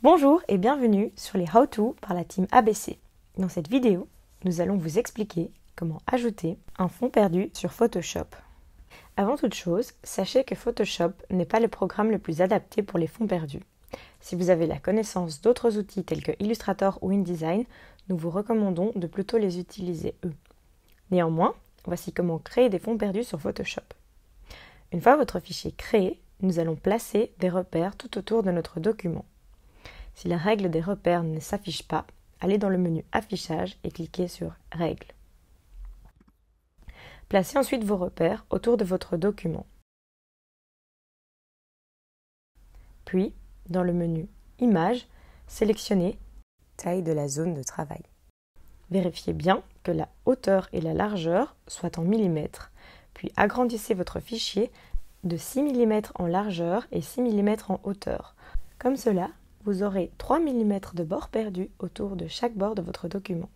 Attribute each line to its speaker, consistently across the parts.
Speaker 1: Bonjour et bienvenue sur les How-To par la team ABC. Dans cette vidéo, nous allons vous expliquer comment ajouter un fond perdu sur Photoshop. Avant toute chose, sachez que Photoshop n'est pas le programme le plus adapté pour les fonds perdus. Si vous avez la connaissance d'autres outils tels que Illustrator ou InDesign, nous vous recommandons de plutôt les utiliser eux. Néanmoins, voici comment créer des fonds perdus sur Photoshop. Une fois votre fichier créé, nous allons placer des repères tout autour de notre document. Si la règle des repères ne s'affiche pas, allez dans le menu Affichage et cliquez sur Règles. Placez ensuite vos repères autour de votre document. Puis, dans le menu Images, sélectionnez Taille de la zone de travail. Vérifiez bien que la hauteur et la largeur soient en millimètres, puis agrandissez votre fichier de 6 mm en largeur et 6 mm en hauteur. Comme cela, vous aurez 3 mm de bord perdu autour de chaque bord de votre document.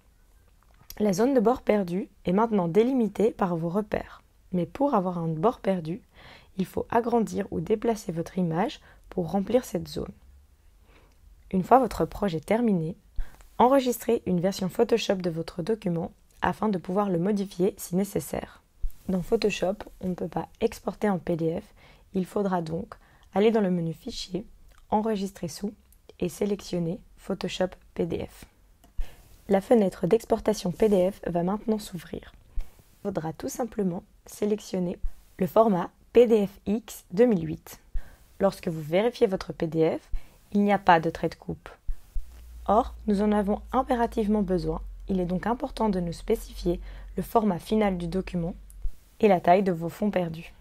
Speaker 1: La zone de bord perdu est maintenant délimitée par vos repères. Mais pour avoir un bord perdu, il faut agrandir ou déplacer votre image pour remplir cette zone. Une fois votre projet terminé, enregistrez une version Photoshop de votre document afin de pouvoir le modifier si nécessaire. Dans Photoshop, on ne peut pas exporter en PDF, il faudra donc aller dans le menu Fichier, Enregistrer sous et sélectionner Photoshop PDF. La fenêtre d'exportation PDF va maintenant s'ouvrir. Il faudra tout simplement sélectionner le format PDFX 2008. Lorsque vous vérifiez votre PDF, il n'y a pas de trait de coupe. Or, nous en avons impérativement besoin. Il est donc important de nous spécifier le format final du document et la taille de vos fonds perdus.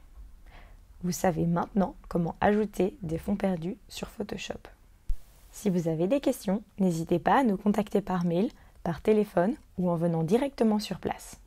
Speaker 1: Vous savez maintenant comment ajouter des fonds perdus sur Photoshop. Si vous avez des questions, n'hésitez pas à nous contacter par mail, par téléphone ou en venant directement sur place.